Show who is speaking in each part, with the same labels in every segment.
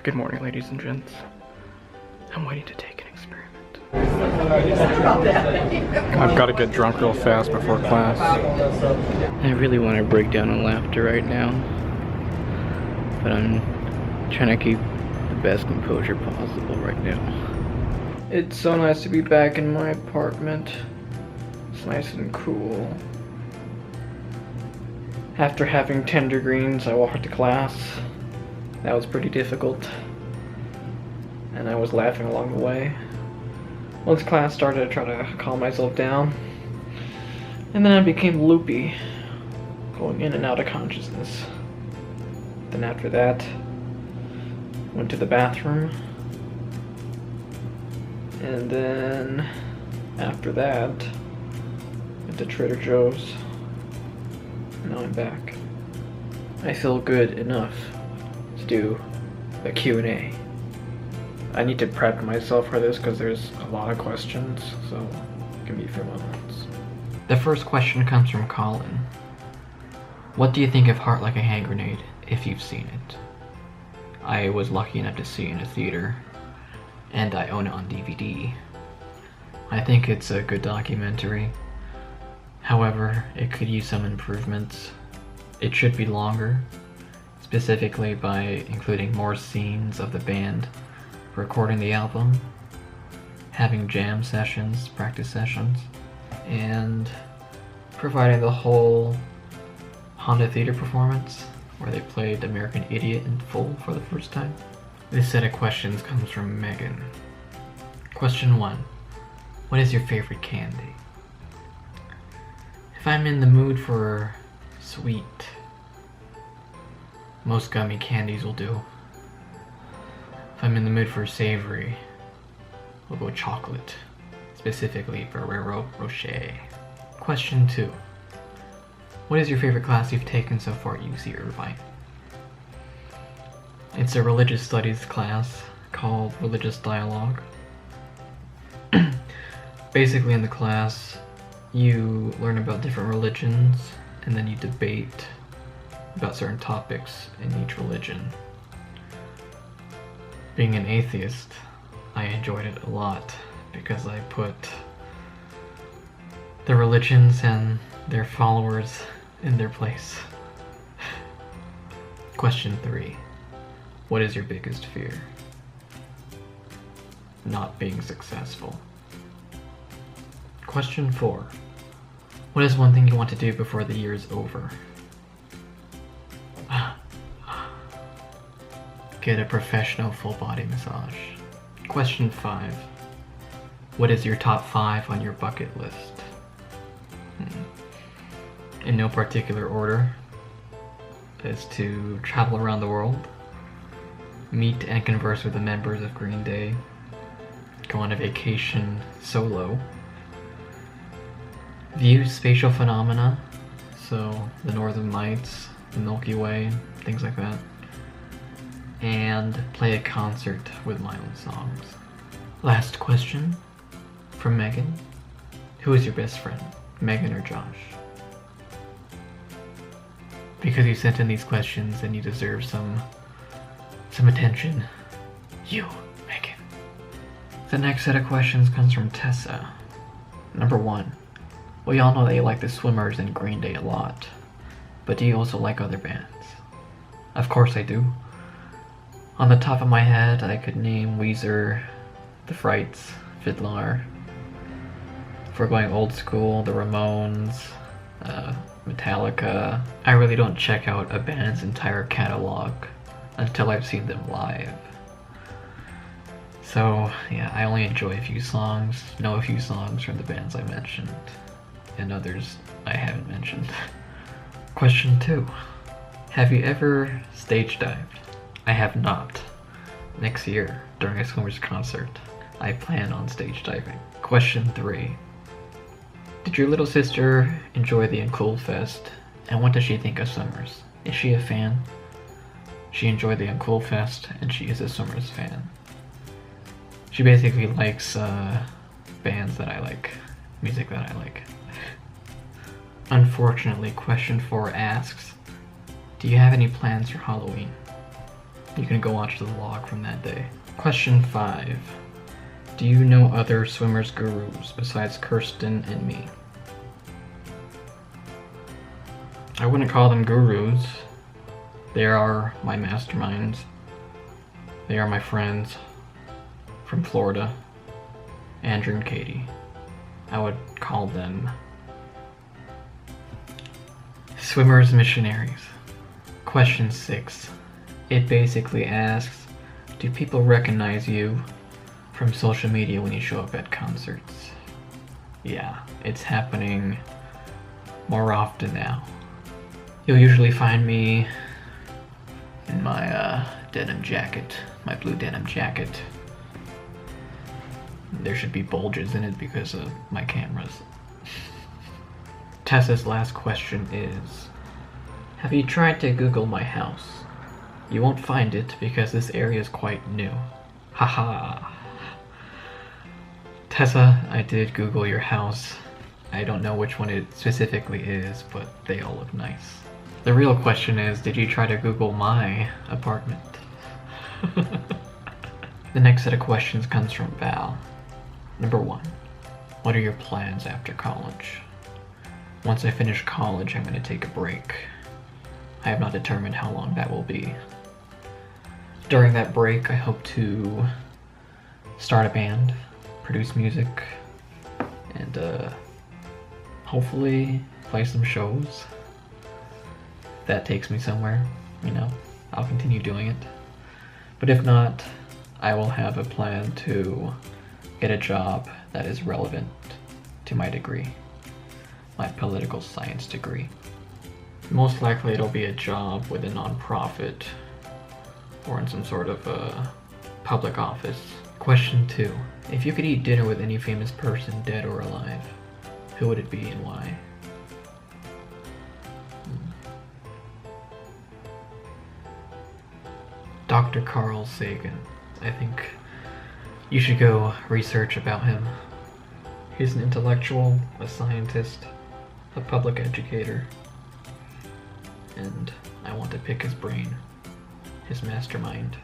Speaker 1: Good morning, ladies and gents. I'm waiting to take an experiment. I've got to get drunk real fast before class. I really want to break down in laughter right now, but I'm trying to keep the best composure possible right now. It's so nice to be back in my apartment. It's nice and cool. After having tender greens, I walked to class. That was pretty difficult, and I was laughing along the way. Once class started, I tried to calm myself down, and then I became loopy, going in and out of consciousness. Then after that, went to the bathroom, and then after that, went to Trader Joe's. Now I'm back. I feel good enough to do a Q&A. I need to prep myself for this because there's a lot of questions, so give me a few moments. The first question comes from Colin. What do you think of Heart Like a Hand Grenade, if you've seen it? I was lucky enough to see it in a theater, and I own it on DVD. I think it's a good documentary. However, it could use some improvements. It should be longer, specifically by including more scenes of the band recording the album, having jam sessions, practice sessions, and providing the whole Honda Theater performance where they played American Idiot in full for the first time. This set of questions comes from Megan. Question 1. What is your favorite candy? If I'm in the mood for sweet, most gummy candies will do. If I'm in the mood for savory, we'll go chocolate, specifically Ferrero Rocher. Question 2. What is your favorite class you've taken so far at UC Irvine? It's a religious studies class called Religious Dialogue. Basically in the class, you learn about different religions and then you debate about certain topics in each religion. Being an atheist, I enjoyed it a lot because I put the religions and their followers in their place. Question 3. What is your biggest fear? Not being successful. Question 4. What is one thing you want to do before the year is over? Get a professional full body massage. Question 5. What is your top 5 on your bucket list? In no particular order, is to travel around the world, meet and converse with the members of Green Day, go on a vacation solo, view spatial phenomena, so the Northern Lights, the Milky Way, things like that, and play a concert with my own songs. Last question from Megan. Who is your best friend, Megan or Josh? Because you sent in these questions and you deserve some attention. You, Megan. The next set of questions comes from Tessa. Number 1. We all know that you like the Swimmers and Green Day a lot, but do you also like other bands? Of course I do. On the top of my head, I could name Weezer, The Frights, Fiddler. If we're going old school, the Ramones, Metallica. I really don't check out a band's entire catalog until I've seen them live. So yeah, I only enjoy a few songs, know a few songs from the bands I mentioned, and others I haven't mentioned. Question 2. Have you ever stage dived? I have not. Next year, during a Swimmers concert, I plan on stage diving. Question 3. Did your little sister enjoy the Uncool Fest, and what does she think of Summers? Is she a fan? She enjoyed the Uncool Fest, and she is a Summers fan. She basically likes bands that I like, music that I like. Unfortunately, question 4 asks, do you have any plans for Halloween? You can go watch the vlog from that day. Question 5. Do you know other swimmers gurus besides Kirsten and me? I wouldn't call them gurus. They are my masterminds. They are my friends from Florida, Andrew and Katie. I would call them swimmers missionaries. Question 6. It basically asks, do people recognize you from social media when you show up at concerts? Yeah, it's happening more often now. You'll usually find me in my denim jacket, my blue denim jacket. There should be bulges in it because of my cameras. Tessa's last question is, have you tried to Google my house? You won't find it because this area is quite new. Haha. Tessa, I did Google your house. I don't know which one it specifically is, but they all look nice. The real question is, did you try to Google my apartment? The next set of questions comes from Val. Number 1. What are your plans after college? Once I finish college, I'm going to take a break. I have not determined how long that will be. During that break, I hope to start a band, produce music, and hopefully play some shows. If that takes me somewhere, I'll continue doing it. But if not, I will have a plan to get a job that is relevant to my degree, my political science degree. Most likely it'll be a job with a nonprofit or in some sort of public office. Question 2. If you could eat dinner with any famous person, dead or alive, who would it be and why? Dr. Carl Sagan. I think you should go research about him. He's an intellectual, a scientist, a public educator, and I want to pick his brain, his mastermind.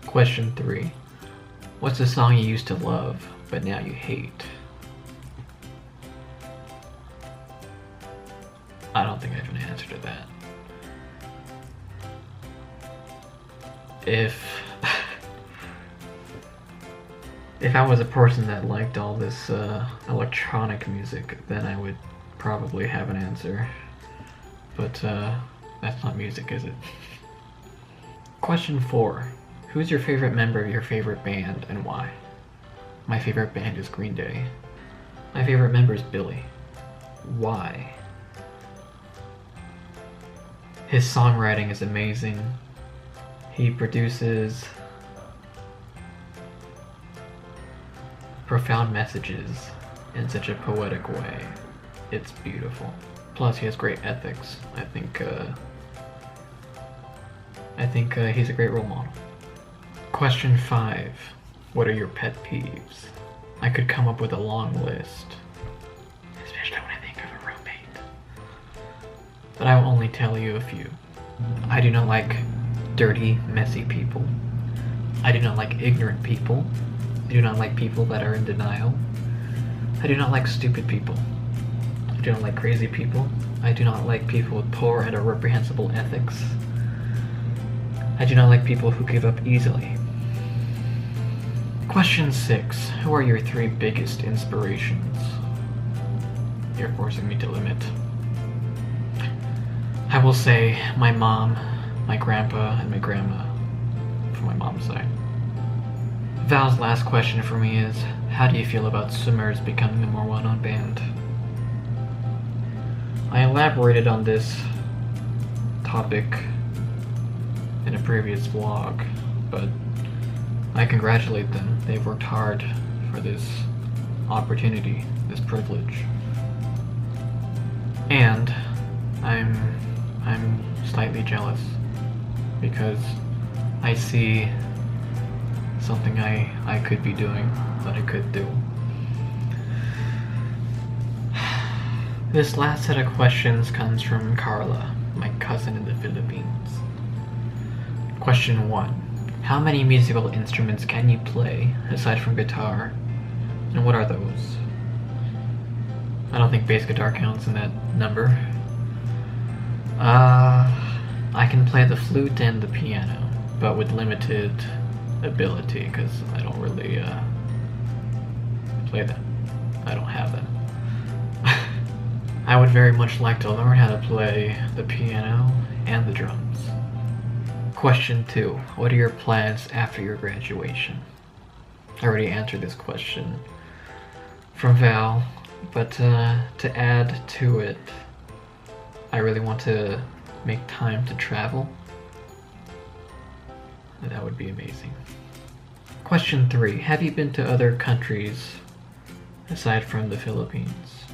Speaker 1: Question 3. What's a song you used to love, but now you hate? I don't think I have an answer to that. If I was a person that liked all this electronic music, then I would probably have an answer. But that's not music, is it? Question 4. Who's your favorite member of your favorite band and why? My favorite band is Green Day. My favorite member is Billy. Why? His songwriting is amazing. He produces profound messages in such a poetic way. It's beautiful. Plus, he has great ethics. I think he's a great role model. Question 5. What are your pet peeves? I could come up with a long list, especially when I think of a roommate. But I will only tell you a few. I do not like dirty, messy people. I do not like ignorant people. I do not like people that are in denial. I do not like stupid people. I do not like crazy people. I do not like people with poor and or reprehensible ethics. I do not like people who give up easily. Question 6. Who are your 3 biggest inspirations? You're forcing me to limit. I will say my mom, my grandpa, and my grandma from my mom's side. Val's last question for me is, how do you feel about swimmers becoming a more well-known band? I elaborated on this topic in a previous vlog, but I congratulate them. They've worked hard for this opportunity, this privilege. And I'm slightly jealous because I see something I could be doing, that I could do. This last set of questions comes from Carla, my cousin in the Philippines. Question 1. How many musical instruments can you play, aside from guitar, and what are those? I don't think bass guitar counts in that number. I can play the flute and the piano, but with limited ability, because I don't really, play them. I don't have them. I would very much like to learn how to play the piano and the drums. Question 2. What are your plans after your graduation? I already answered this question from Val, but to add to it, I really want to make time to travel. That would be amazing. Question 3. Have you been to other countries aside from the Philippines?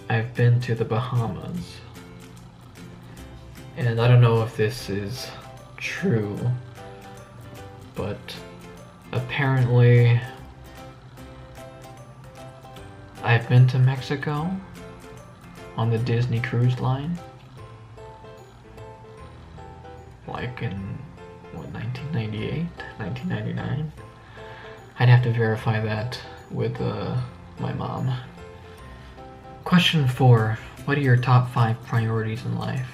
Speaker 1: I've been to the Bahamas. And I don't know if this is true, but apparently I've been to Mexico on the Disney Cruise Line. Like in, what, 1998? 1999? I'd have to verify that with my mom. Question 4. What are your top 5 priorities in life?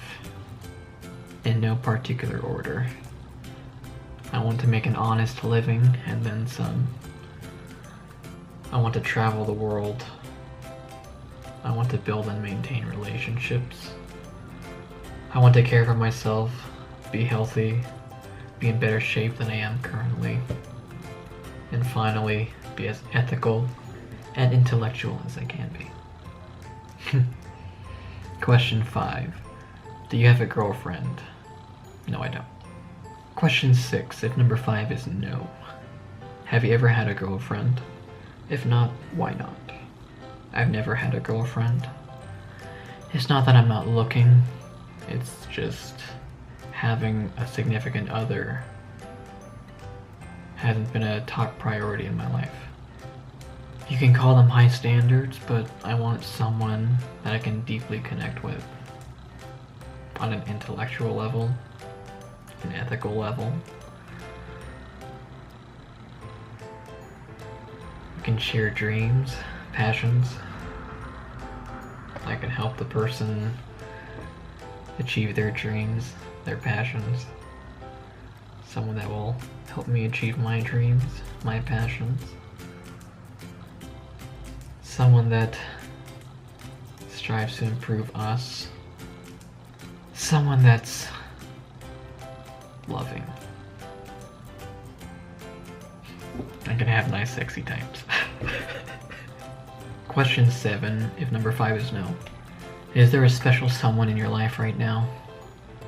Speaker 1: In no particular order. I want to make an honest living and then some. I want to travel the world. I want to build and maintain relationships. I want to care for myself, be healthy, be in better shape than I am currently. And finally, be as ethical and intellectual as I can be. Question 5. Do you have a girlfriend? No, I don't. Question 6. If number 5 is no. Have you ever had a girlfriend? If not, why not? I've never had a girlfriend. It's not that I'm not looking, it's just having a significant other hasn't been a top priority in my life. You can call them high standards, but I want someone that I can deeply connect with on an intellectual level, an ethical level. We can share dreams, passions. I can help the person achieve their dreams, their passions. Someone that will help me achieve my dreams, my passions. Someone that strives to improve us. Someone that's loving. I can have nice sexy types. Question 7, if number 5 is no. Is there a special someone in your life right now?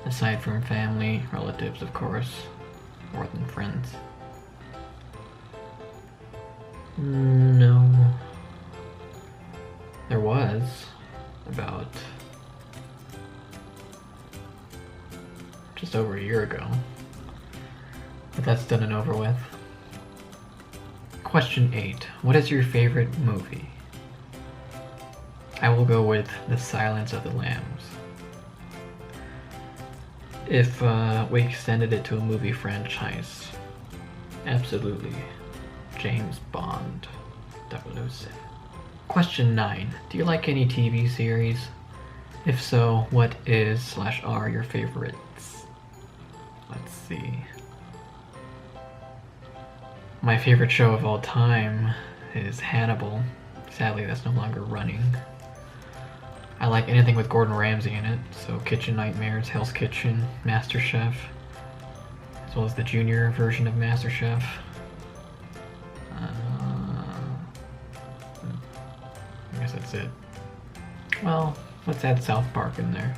Speaker 1: Aside from family, relatives, of course, more than friends. No. There was about just over a year ago, but that's done and over with. Question 8. What is your favorite movie? I will go with The Silence of the Lambs. If we extended it to a movie franchise, absolutely. James Bond 007. Question 9. Do you like any TV series? If so, what is/are your favorites? Let's see. My favorite show of all time is Hannibal. Sadly, that's no longer running. I like anything with Gordon Ramsay in it, so Kitchen Nightmares, Hell's Kitchen, MasterChef, as well as the junior version of MasterChef. I guess that's it. Well, let's add South Park in there.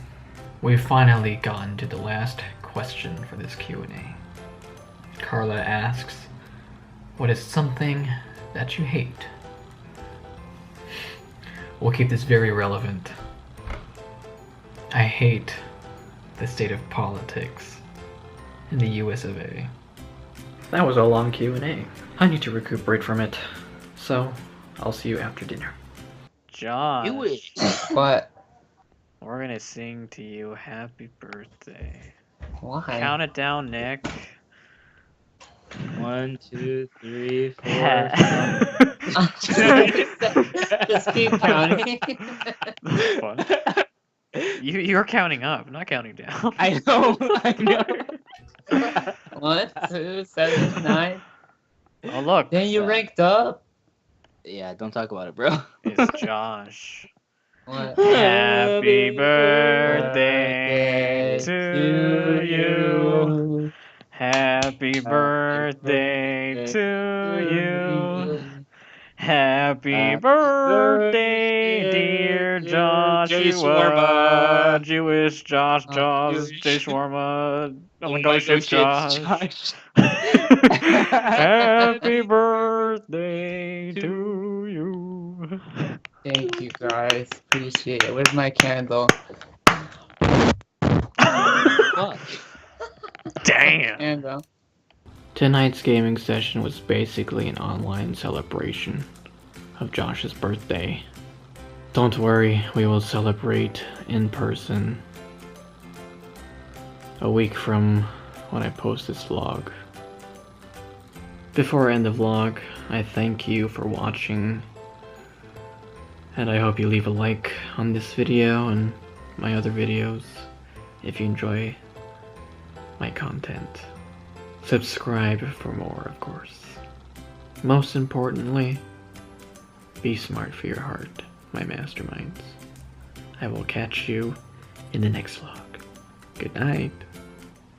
Speaker 1: We've finally gotten to the last question for this Q&A. Carla asks, what is something that you hate? We'll keep this very relevant. I hate the state of politics in the US of A. That was a long Q&A. I need to recuperate from it. So, I'll see you after dinner.
Speaker 2: John,
Speaker 3: Do it.
Speaker 4: What?
Speaker 2: we're gonna sing to you happy birthday. Why?
Speaker 3: Count it down, Nick.
Speaker 4: 1, 2, 3, 4,
Speaker 3: Ha-
Speaker 4: 5.
Speaker 2: Just keep counting.
Speaker 3: That's fun. You're counting up, not counting down.
Speaker 4: I know. I know.
Speaker 2: 1, 2, 7, 9.
Speaker 3: Oh look,
Speaker 2: Then you ranked up.
Speaker 4: Yeah, don't talk about it, bro.
Speaker 3: it's Josh.
Speaker 2: What?
Speaker 3: Happy birthday to you. Happy birthday to you. Happy birthday, dear Joshua. Jewish Josh, Jay Shawarma. Oh my gosh, it's Josh. Happy birthday to you.
Speaker 2: Thank you guys. Appreciate it. Where's my candle?
Speaker 4: Fuck.
Speaker 3: Damn.
Speaker 2: Candle.
Speaker 1: Tonight's gaming session was basically an online celebration of Josh's birthday. Don't worry, we will celebrate in person a week from when I post this vlog. Before I end the vlog, I thank you for watching, and I hope you leave a like on this video and my other videos if you enjoy my content. Subscribe for more, of course. Most importantly, be smart for your heart, my masterminds. I will catch you in the next vlog. Good night.